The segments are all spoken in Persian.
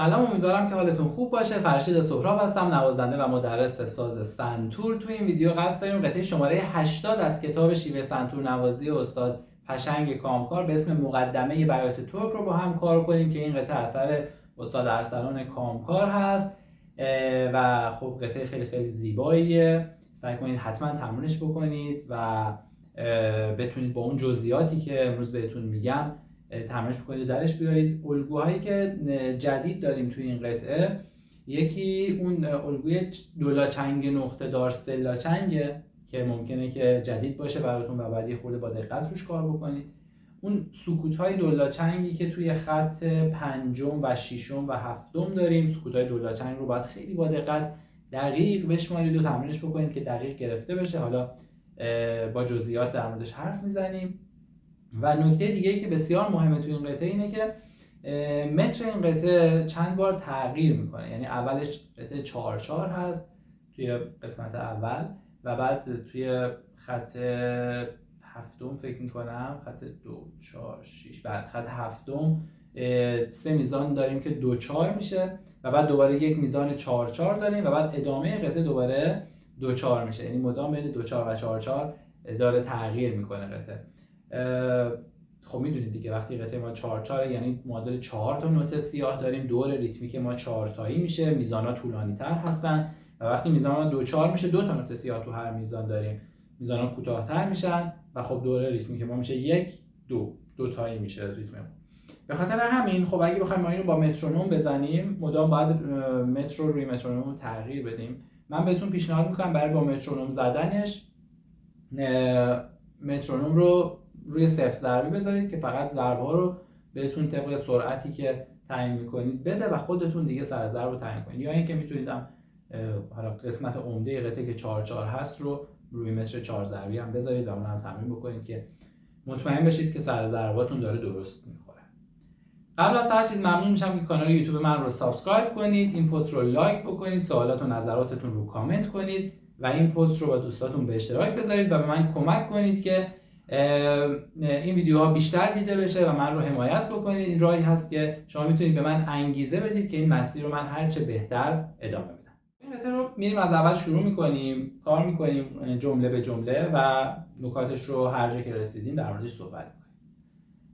سلام، امیدوارم که حالتون خوب باشه. فرشید سهراب هستم، نوازنده و مدرس ساز سنتور. تو این ویدیو قصد داریم قطعه شماره 80 از کتاب شیوه سنتور نوازی استاد پشنگ کامکار به اسم مقدمه بیات ترک رو با هم کار کنیم که این قطعه اثر استاد ارسلان کامکار هست و خب قطعه خیلی خیلی زیباییه. سعی کنید حتما تمرینش بکنید و بتونید با اون جزئیاتی که امروز بهتون میگم تمرینش بکنید درش بیارید. الگوهایی که جدید داریم توی این قطعه، یکی اون الگوی دولاچنگ نقطه دار سلاچنگه که ممکنه که جدید باشه براتون و بعد یه خورده با دقت روش کار بکنید. اون سکوت‌های دولاچنگی که توی خط پنجم و ششم و هفتم داریم، سکوت‌های دولاچنگ رو باید خیلی با دقت دقیق بشمارید و تمرینش بکنید که دقیق گرفته بشه. حالا با جزئیات در موردش حرف میزنیم. و نکته دیگه‌ای که بسیار مهمه توی این قطعه اینه که متر این قطعه چند بار تغییر میکنه. یعنی اولش قطعه 4/4 هست توی قسمت اول و بعد توی خط هفتم فکر میکنم خط 2 4 6 بعد خط هفتم 3 میزان داریم که 2/4 میشه و بعد دوباره یک میزان 4/4 داریم و بعد ادامه قطعه دوباره 2/4 میشه. یعنی مدام بین 2/4 و 4/4 داره تغییر میکنه قطعه. خب میدونید دیگه وقتی قطعه ما 4/4 یعنی معادل 4 تا نوت سیاه داریم، دور ریتمیک ما 4 تایی میشه، میزانا طولانی تر هستن و وقتی میزان ما 2/4 میشه 2 تا نوت سیاه تو هر میزان داریم، میزانا کوتاه‌تر میشن و خب دور ریتمیک ما میشه 1 2 تایی میشه ریتم ما. به خاطر همین خب اگه بخوایم ما اینو با مترونوم بزنیم مدام باید متر رو روی مترونوم تغییر بدیم. من بهتون پیشنهاد میکنم برای با مترونوم زدنش مترونوم رو روی 0 ضربی بذارید که فقط ضرب‌ها رو بهتون طبق سرعتی که تعیین می‌کنید بده و خودتون دیگه سر ضرب رو تعیین کنید. یا اینکه میتونید حالا قسمت عمده قطعه که 4/4 هست رو روی متر 4 ضربی هم بذارید و اون هم تمرین بکنید که مطمئن بشید که سر ضرباتون داره درست می‌خوره. قبل از هر چیز ممنون میشم که کانال یوتیوب من رو سابسکرایب کنید، این پست رو لایک بکنید، سوالات و نظراتتون رو کامنت کنید و این پست رو با دوستاتون به اشتراک بذارید و به من کمک کنید که این ویدیوها بیشتر دیده بشه و من رو حمایت بکنید. این راهی هست که شما میتونید به من انگیزه بدید که این مسیر رو من هرچه بهتر ادامه بدم. این قطعه رو میریم از اول شروع میکنیم، کار میکنیم جمله به جمله و نکاتش رو هر جا که رسیدیم در موردش صحبت میکنیم.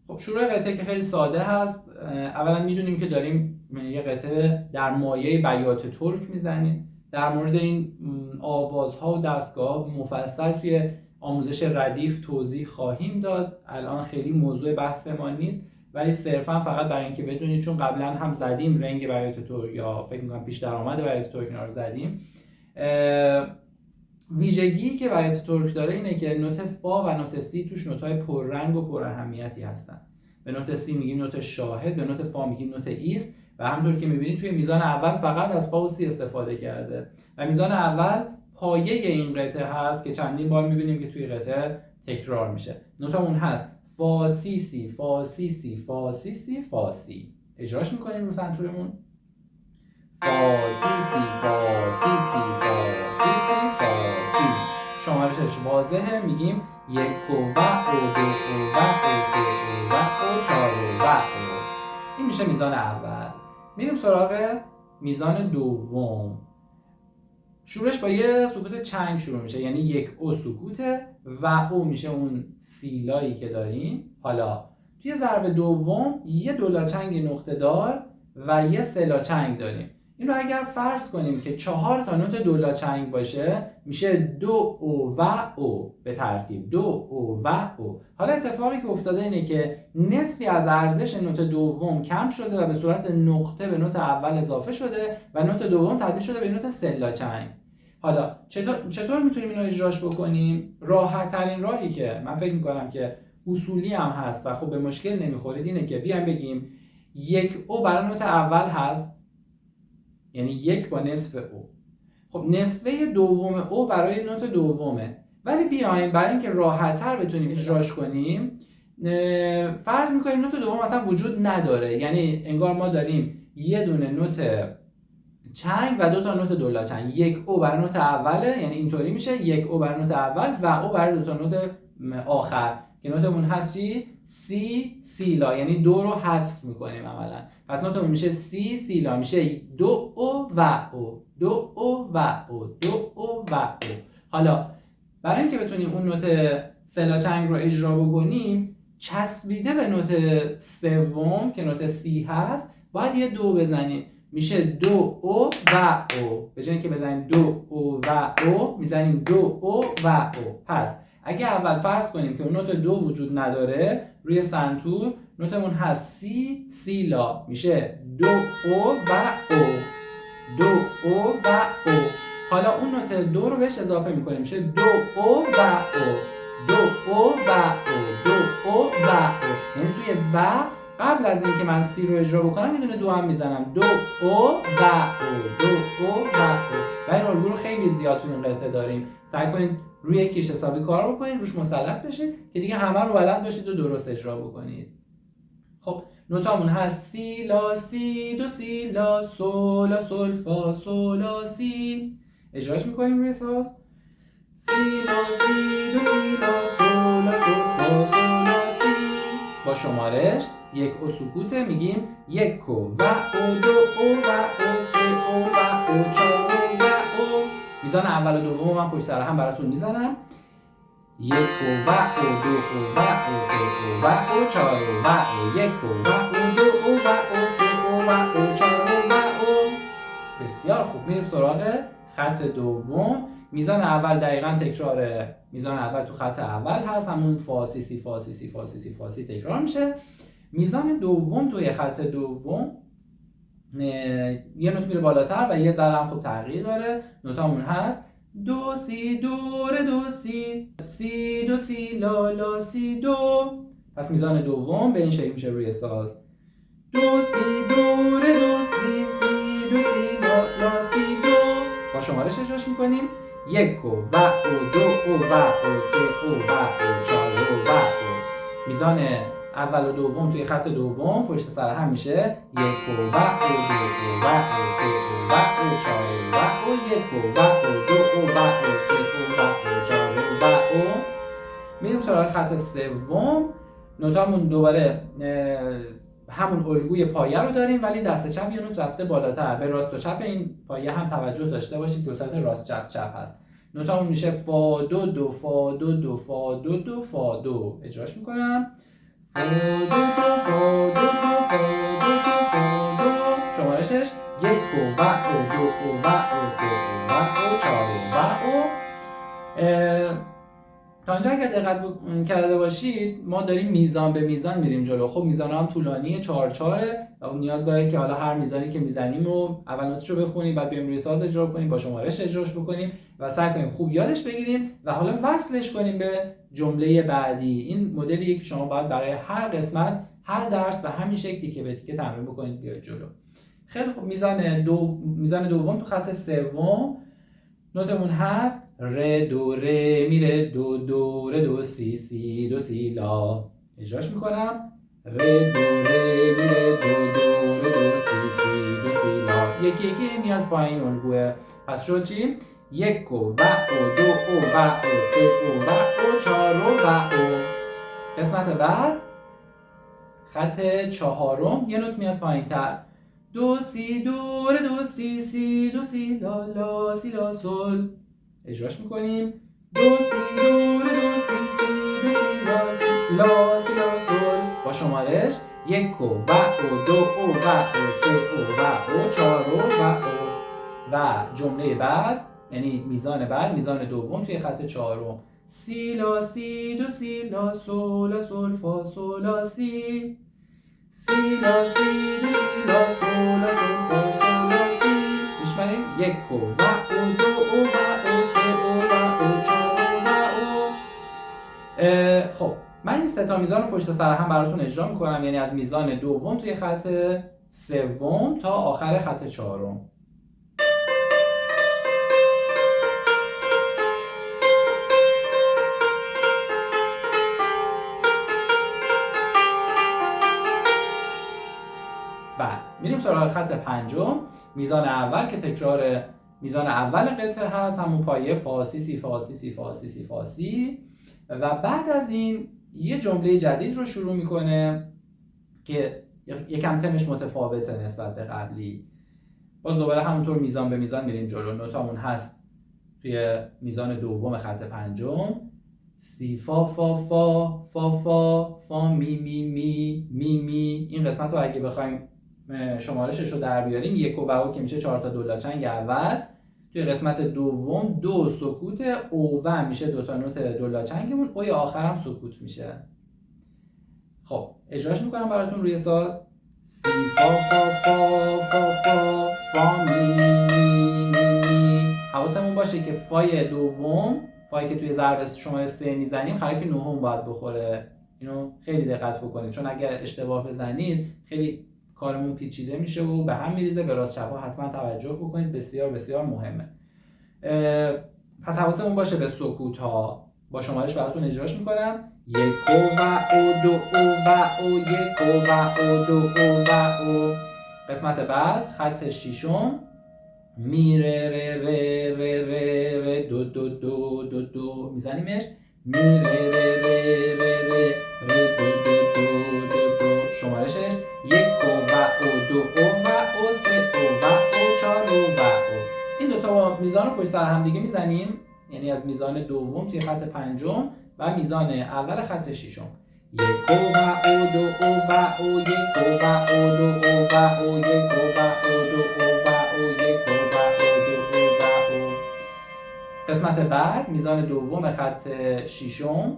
خب شروع قطعه که خیلی ساده هست. اولا میدونیم که داریم یه قطعه در مایه بیات ترک میزنیم. در مورد این آوازها و دستگاه مفصل توی آموزش ردیف توضیح خواهیم داد. الان خیلی موضوع بحث ما نیست، ولی صرفا فقط برای اینکه بدونید، چون قبلا هم زدیم رنگ بیات ترک یا فکر می‌کنم پیش درآمد بیات ترک اینا رو زدیم. ویژگی که بیات ترک داره اینه که نوت فا و نوت سی توش نوت‌های پررنگ و پر اهمیتی هستن. به نوت سی میگیم نوت شاهد، به نوت فا میگیم نوت ایست و همونطور که می‌بینید توی میزان اول فقط از فا و سی استفاده کرده و میزان اول پایه این قطعه هست که چندین بار می‌بینیم که توی قطعه تکرار میشه. نوتامون هست فا سی سی فا سی سی فا سی سی فا سی. اجراش می‌کنیم رو سنتورمون. فا سی سی فا سی سی فا سی سی فا سی. شمارشش واضحه، میگیم 1 و 2 و 3 و 4 و. این میشه میزان اول. میریم سراغ میزان دوم. شروعش با یه سکوت چنگ شروع میشه، یعنی 1 او سکوته و او میشه اون سیلایی که داریم. حالا توی ضرب دوم یه دولاچنگ نقطه دار و یه سلاچنگ داریم. این رو اگر فرض کنیم که 4 تا نوت دولاچنگ باشه میشه 2 او و او به ترتیب 2 او و او. حالا اتفاقی که افتاده اینه که نصفی از ارزش نوت دوم کم شده و به صورت نقطه به نوت اول اضافه شده و نوت دوم تبدیل شده به نوت سلاچنگ. حالا چطور میتونیم اینو اجراش بکنیم؟ راحت ترین راهی که من فکر میکنم که اصولی هم هست و خب به مشکل نمیخورید اینه که بیایم بگیم 1 او برای نوت اول هست، یعنی 1 با نصف او. خب نصفه دوم او برای نوت دومه، ولی بیایم برای اینکه راحت تر بتونیم اجراش کنیم فرض میکنیم نوت دوم اصلا وجود نداره. یعنی انگار ما داریم یه دونه نوت چنگ و 2 تا نوت دولاچنگ. 1 او برای نوت اوله، یعنی اینطوری میشه 1 او برای نوت اول و او برای 2 تا نوت آخر که نوتمون هست چی؟ سی سی لا، یعنی دو رو حذف میکنیم عملا. پس نوتمون میشه سی سی لا، میشه دو او و او، دو او و او، دو او و او. حالا برای اینکه بتونیم اون نوت سلا چنگ رو اجرا بکنیم، چسبیده به نوت سوم که نوت سی هست باید یه دو بزنیم، میشه دو او و او. به جای اینکه بزنیم دو او و او میزنیم دو او و او. پس اگه اول فرض کنیم که اون نوت دو وجود نداره روی سنتور، نوتمون هست سی سی لا، میشه دو او و او، دو او و او. حالا اون نوت دو رو بهش اضافه میکنیم، میشه دو او و او، دو او و او، دو او و او. یعنی توی و قبل از اینکه من سی رو اجرا بکنم یه دونه دو هم میزنم، دو او و او، دو او و او. و این الگو رو خیلی زیاد توی این قطعه داریم. سعی کنید روی یکیش حسابی کار بکنید، روش مسلط بشید که دیگه همه رو بلد باشید و درست اجرا بکنید. خب نوتامون هست سی لا سی دو سی لا سو لا سول فا سو لا سی. اجراش میکنیم روی ساز. سی لا سی دو سی لا سو لا سول فا سو لا سی. با شمارش یک او سکوته، میگیم یک و او دو او و او سه او و او چهار او و او. میزان اول و دوم من پشت سر هم براتون میزنم. یک و او دو او و او سه او و او چهار او و او، یک و او دو او و او سه او و او چهار او و او. بسیار خوب. میریم سراغ خط دوم. میزان اول دقیقاً تکرار میزان اول تو خط اول هست، همون فا سی سی فا سی سی فا سی سی فا سی تکرار میشه. میزان دوم توی خط دوم یه نوت میره بالاتر و یه ذره هم خود تغییر داره. نوتامون هست دو سی دو ره دو سی سی دو سی لا لا سی دو. پس میزان دوم به این شکل میشه روی ساز. دو سی دو ره دو سی سی دو سی لا لا سی دو. با شمارش اجراش میکنیم. یک و او دو او و او سه او و او چهار او و او. میزان اول و دوم توی خط دوم پشت سر هم میشه یک و او دو او و او سه او و او چهار او و او، یک و او دو او و او سه او و او چهار او و او. میریم سراغ خط سوم. نوتامون دوباره همون الگوی پایه رو داریم ولی دست چپ یه نوت رفته بالاتر. به راست و چپ این پایه هم توجه داشته باشید که صورت راست چپ چپ هست. نوتامون میشه فا دو دو فا دو دو فا دو دو فا دو. اجراش میکنم. فا دو دو فا دو دو فا دو دو فا دو. شمارشش یک و او دو او و او سه او و او چهار او و او. تا اینجا اگر دقت کرده باشید ما داریم میزان به میزان میریم جلو. خب میزان هم طولانیه، 4 4 و اون نیاز داره که حالا هر میزانی که میزنیم رو اول نوتش رو بخونیم، بعد بیایم روی ساز اجرا کنیم، با شمارش اجراش بکنیم و سعی کنیم خوب یادش بگیریم و حالا وصلش کنیم به جمله بعدی. این مدلیه که شما باید برای هر قسمت هر درس به همین شکلی که به تیکه تمرین بکنید بیاید جلو. خیلی خوب. میزان دوم تو خط سوم نوتمون هست ره دو ره میره دو دو ره دو سی سی دو سی لا. اجراش میکنم. ره دو ره میره دو دو ره دو سی سی دو سی لا. یکی یکی میاد پایین الگوه. پس شد چی؟ یک و او دو او و او سه او و او چهار او و او. قسمت بعد خط چهارم یه نوت میاد پایین تر. دو سی دو ره دو سی سی دو سی لا لا سی لا سول. اجراش میکنیم. دو سی دو ره دو سی سی دو سی لا سی لا سی لا سول. با شمارش یک و او دو او و او سه او و او چهار او و او. و جمله بعد یعنی میزان بعد، میزان دوم توی خط چهارم. سی لا سی دو سی لا سول لا سول فا سول لا سی. سی لا سی دو سی لا سول لا سول فا سول لا سی. میشماریم. یک و او دو او و او سه او و او چهار او و او. خب من این سه تا میزان رو پشت سر هم براتون اجرا میکنم، یعنی از میزان دوم توی خط سوم تا آخر خط چهارم. میریم سراغ خط پنجم. میزان اول که تکرار میزان اول قطعه هست، همون پایه فا سی سی فا سی سی فا سی سی فا سی. و بعد از این یه جمله جدید رو شروع میکنه که یکم تمش متفاوته نسبت به قبلی. باز دوباره همونطور میزان به میزان میریم جلو. نوتامون هست توی میزان دوم خط پنجم: سی فا فا فا فا فا فا می می می می می. این قسمت رو اگه بخوایم شمارشش رو در بیاریم، یک و او که میشه 4 تا دولاچنگ اول، توی قسمت دوم دو سکوت، او و میشه 2 تا نوت دولاچنگمون، او آخر هم سکوت میشه. خب اجراش میکنم براتون روی ساز: سی فا فا فا فا فا فا می می می می. حواسمون باشه که فای دوم، فایی که توی ضرب شماره 3 میزنیم، خرک نهم باید بخوره. اینو خیلی دقت بکنید، چون اگر اشتباه بزنید خیلی کارمون پیچیده میشه و به هم میریزه. به راست چپ ها حتما توجه بکنید، بسیار بسیار مهمه. پس حواسمون باشه به سکوت ها. با شمارش براتون اجراش میکنم: یک و او، دو و او، یک و او، دو و او. قسمت بعد خط شیشم: می ره ره ره ره ره ره دو دو دو دو دو. میزنیمش: می ره ره ره ره ره ره دو دو دو دو دو. شمارشش یک و او، دو و او، سه و او، چهار و او. این دوتا با میزان رو پشت سر هم دیگه میزنیم، یعنی از میزان دوم توی خط پنجم و میزان اول خط ششم: یک و او، دو و او، یک و او، دو و او، یک و او، دو و او، یک و او، دو و او. قسمت بعد میزان دوم خط ششم: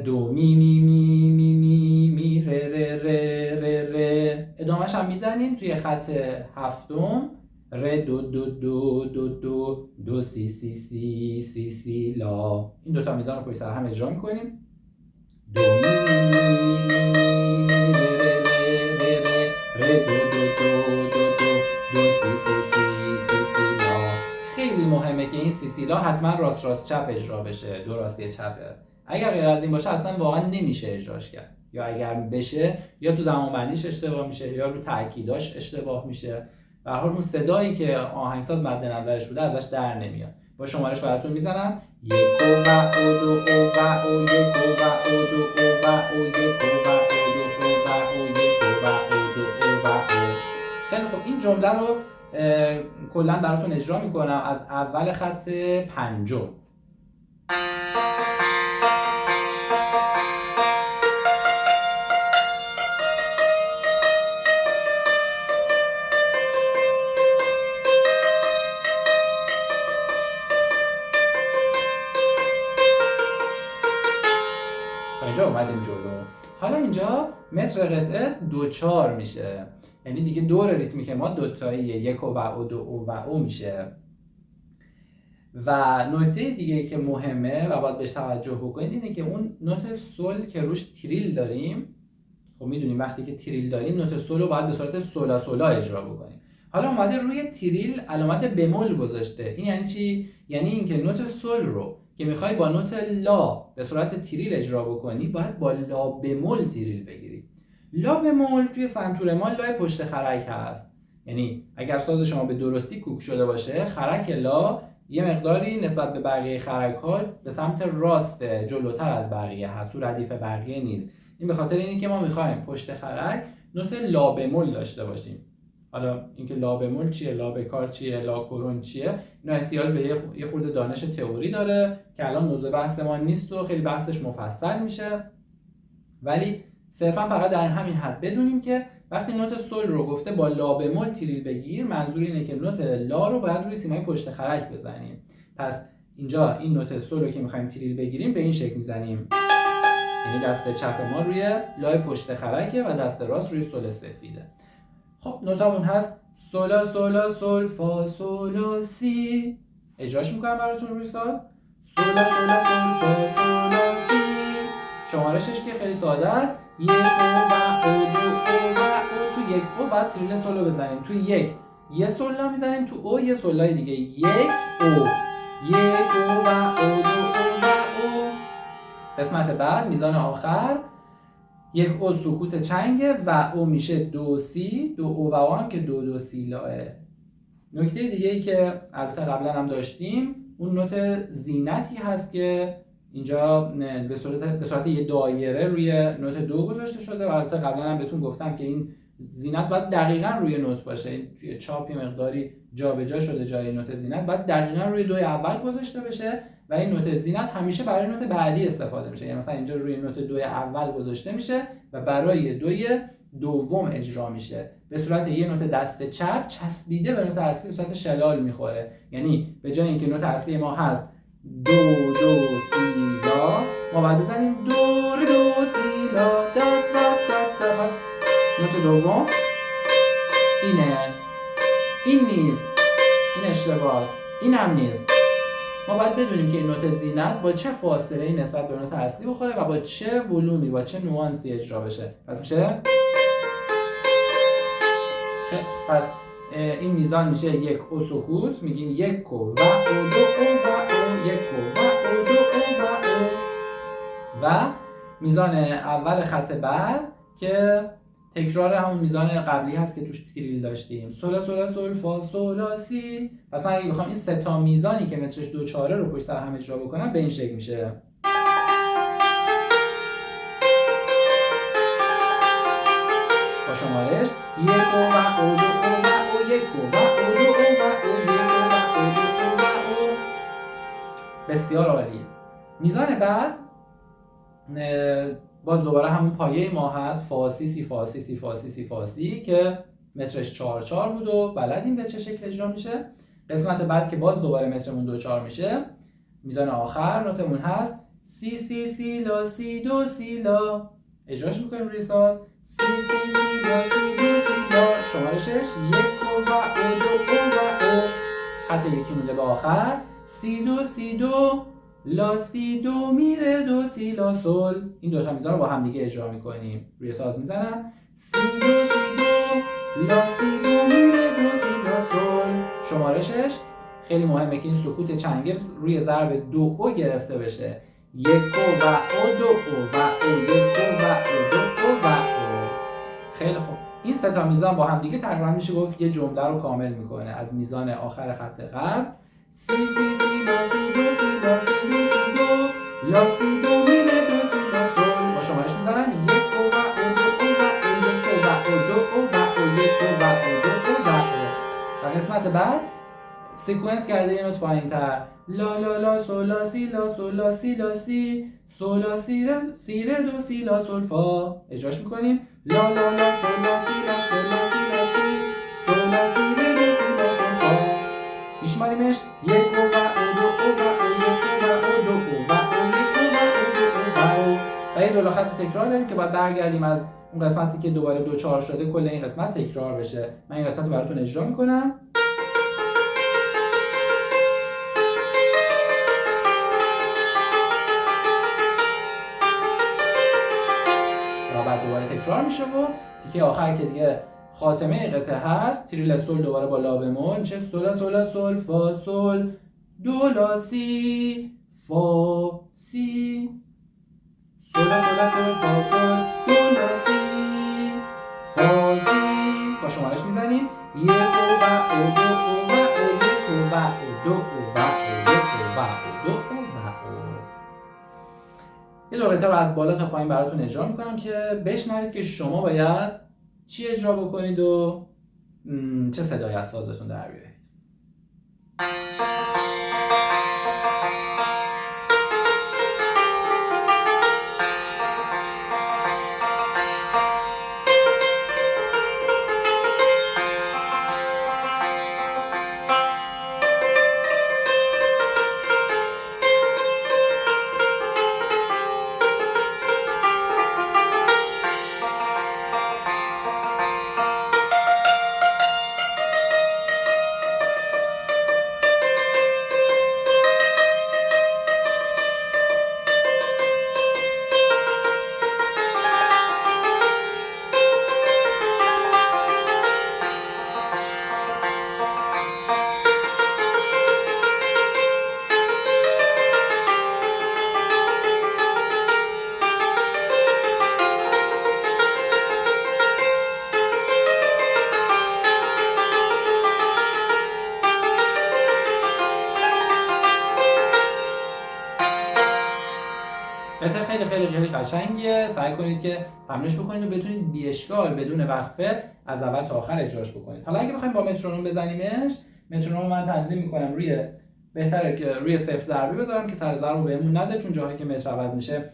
دو می می می می می می ره ره ره ره ره. ادامهش هم میزنیم توی خط هفتم: ره دو دو دو دو دو دو سی سی سی سی سی لا. این دوتا میزان رو پشت سر هم اجرا میکنیم: دو می می می می ره ره ره ره ره دو دو دو دو دو دو سی سی سی سی سی لا. خیلی مهمه که این سی سی لا حتما راست راست چپ اجرا بشه، دو راستی چپه. اگر غیر از این باشه اصلا واقعا نمیشه اجراش کرد، یا اگر بشه یا تو زمان بندیش اشتباه میشه یا رو تاکیداش اشتباه میشه. به هر حال اون صدایی که آهنگساز مد نظرش بوده ازش در نمیاد. با شمارش براتون میزنم: یک و او، دو و او، یک و او، دو و او، یک و او، دو و او، یک و او، دو و او. خیلی خب، این جمله رو کلا براتون اجرا میکنم از اول خط پنجم. اینجا اومدیم جلو. حالا اینجا متر قطعه 2/4 میشه، یعنی دیگه دور ریتمیک ما دوتاییه، یک و او، دو و او میشه. و نکته دیگه که مهمه و باید بهش توجه بکنید اینه که اون نوت سل که روش تریل داریم، خب میدونیم وقتی که تریل داریم نوت سل رو باید به صورت سولا سولا اجرا بکنیم. حالا اومده روی تریل علامت بمول گذاشته. این یعنی چی؟ یعنی اینکه نوت سل رو که میخوای با نوت لا به صورت تریل اجرا بکنی، باید با لا بمول تریل بگیری. لا بمول توی سنتور ما لای پشت خرک هست، یعنی اگر ساز شما به درستی کوک شده باشه، خرک لا یه مقداری نسبت به بقیه خرک ها به سمت راست جلوتر از بقیه هست، تو ردیف بقیه نیست. این به خاطر اینه که ما میخوایم پشت خرک نوت لا بمول داشته باشیم. حالا اینکه لا بمول چیه، لا بکار چیه، لا کرون چیه، اینا احتیاج به یه خورده دانش تئوری داره که الان موضوع بحث ما نیست و خیلی بحثش مفصل میشه. ولی صرفا فقط در همین حد بدونیم که وقتی نوت سل رو گفته با لا بمول تریل بگیر، منظور اینه که نوت لا رو باید روی سیمای پشت خرک بزنیم. پس اینجا این نوت سل رو که می‌خوایم تریل بگیریم به این شکل میزنیم، یعنی دست چپ ما روی لای پشت خرکه و دست راست روی سل سفیده. خب نوتامون هست سولا سولا سل فا سولا سی. اجراش میکنم براتون روی ساز: سولا سولا سل فا سولا سی. شمارشش که خیلی ساده است: یک و او، دو و او. تو یک او بعد تریل سولو بزنیم، تو یک یه سولا میزنیم، تو او یه سولای دیگه، یک او، یک و او، دو و او. قسمت بعد میزان آخر: یک او سکوت چنگه و او میشه دو سی، دو او و او هم که دو دو سی لاه. نکته دیگه ای که البته قبلا هم داشتیم، اون نوت زینتی هست که اینجا به صورت یه دایره روی نوت دو گذاشته شده و البته قبلا هم بهتون گفتم که این زینت باید دقیقاً روی نوت باشه. این توی چاپ مقداری جابجا شده جای نوت زینت باید دقیقاً روی دوی اول گذاشته بشه و این نوت زینت همیشه برای نوت بعدی استفاده میشه. یعنی مثلا اینجا روی نوت دوی اول گذاشته میشه و برای دوی دوم اجرا میشه. به صورت یه نوت دست چپ چسبیده به نوت اصلی به صورت شلال میخوره. یعنی به جای اینکه نوت اصلی ما هست دو دو سی لا، ما باید بزنیم دو دو سی لا دا دا دا دا. پس نوت دوم اینه، این نیست، این اشتباهه، این هم نیست. ما باید بدونیم که این نوت زینت با چه فاصله‌ای نسبت به نوت اصلی بخوره و با چه ولومی، با چه نوانسی اجرا بشه. پس میشه پس این میزان میشه یک او سکوت، میگیم یک و او و دو او و او، یک و او دو او و او. و میزان اول خط بعد که تکرار همون میزان قبلی هست که توش تریل داشتیم، سولا سولا سول فا سولا سی. پس من اگه بخوام این سه تا میزانی که مترش دو چاره رو پشت سر هم اجرا بکنم به این شکل میشه. با شمارش یک و او دو او و او، یک و او دو او و او، یک و او دو او و او. بسیار عالی. میزان بعد باز دوباره همون پایه ما هست، فا سی سی فا سی سی فا سی سی فا سی که مترش 4 4 بود و بلدیم به چه شکل اجرا میشه. قسمت بعد که باز دوباره مترمون 2 4 میشه، میزان آخر نوتمون هست سی سی سی لا سی دو سی لا. اجراش میکنیم روی ساز سی سی سی لا سی دو سی لا. شمارشش یک و او دو او و او. خط یکی مونده به آخر سی دو سی دو لا سی دو میره دو سی لا سول. این دوتا میزان رو با هم دیگه اجرا میکنیم. روی ساز میزنم سی دو سی دو لا سی دو میره دو سی لا سول. شمارشش خیلی مهمه که این سکوت چنگل روی ضرب دو او گرفته بشه. یک و او دو او و او، یک و او دو او و او. خیلی خوب. این سه تا میزان با هم دیگه تقریبا میشه گفت یه جمله رو کامل میکنه. از میزان آخر خط قبل سی سی سی لا سی دو سی لا سی دو سی دو لا سی دو میره دو سی لا سول. با شمارش میزنم یک و او دو او و او، یک و او دو او و او، یک و او دو او و او. و قسمت بعد سیکونس کرده یه نوت پایین تر لا لا لا سول لا سی لا سول لا سی لا سی سول لا سی ر سی ر دو سی لا سول فا. اجراش میکنیم لا لا لا سول لا سی لا سول لا سی لا سی سول لا سی ر دو سی لا سول فا. میشماریمش یک و او دو او و او، یک و او دو او و او، یک و او دو او و او. و یه دو خط تکرار داریم که باید برگردیم از اون قسمتی که دوباره دو چهار شده کل این قسمت تکرار بشه. من این قسمت رو براتون اجرا میکنم. بعد دوباره تکرار میشه و تیکه آخر که دیگه خاتمه قطعه هست، تریل سول دوباره با لا بمول میشه سولا سولا سول فا سول دو لا سی فا سی سولا سولا سول فا سول دو لا سی فا سی. با شمارش میزنیم یک و او دو او و او، یک و او دو او و او، یک و او دو او و او. یه دو قطعه رو از بالا تا پایین براتون اجرا میکنم که بشنوید که شما باید چی اجرا بکنید و چه صدایی از سازتون در بیارید. خیلی قشنگیه. سعی کنید که تمرینش بکنید و بتونید بی اشکال بدون وقفه از اول تا آخر اجراش بکنید. حالا اگه بخوایم با مترونوم بزنیمش، مترونوم من تنظیم میکنم بهتره که روی 0 ضربی بذارم که سر ضرب رو بهمون نده، چون جاهایی که متر عوض میشه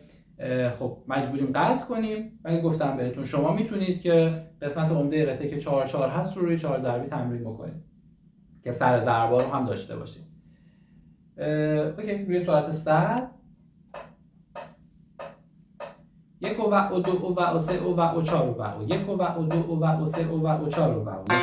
خب مجبوریم قطع کنیم. ولی گفتم بهتون شما میتونید که قسمت عمده قطعه که 4 4 هست رو روی 4 ضربی تمرین بکنید که سر ضربا رو هم داشته باشید. اوکی، روی سرعت 100 1 و 2 و 3 و 4 و 1 و 2 و 3 و 4 و 1 و 2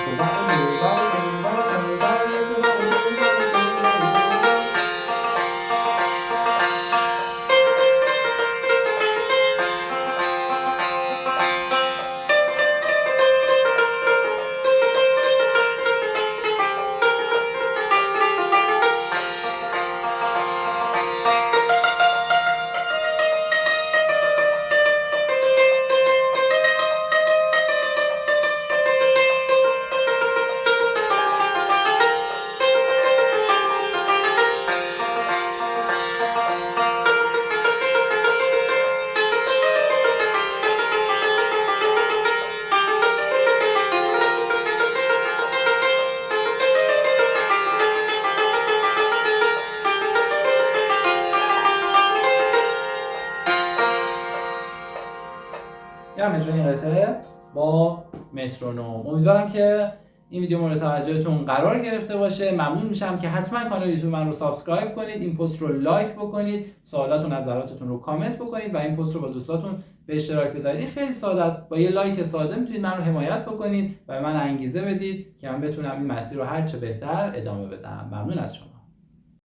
هم اجرای این قطعه با مترونوم. امیدوارم که این ویدیو مورد توجهتون قرار گرفته باشه. ممنون میشم که حتما کانال یوتیوب من رو سابسکرایب کنید، این پست رو لایک بکنید، سوالات و نظراتتون رو کامنت بکنید و این پست رو با دوستاتون به اشتراک بذارید. این خیلی ساده است، با یه لایک ساده میتونید من رو حمایت بکنید و به من انگیزه بدید که من بتونم این مسیر رو هر چه بهتر ادامه بدم. ممنون از شما.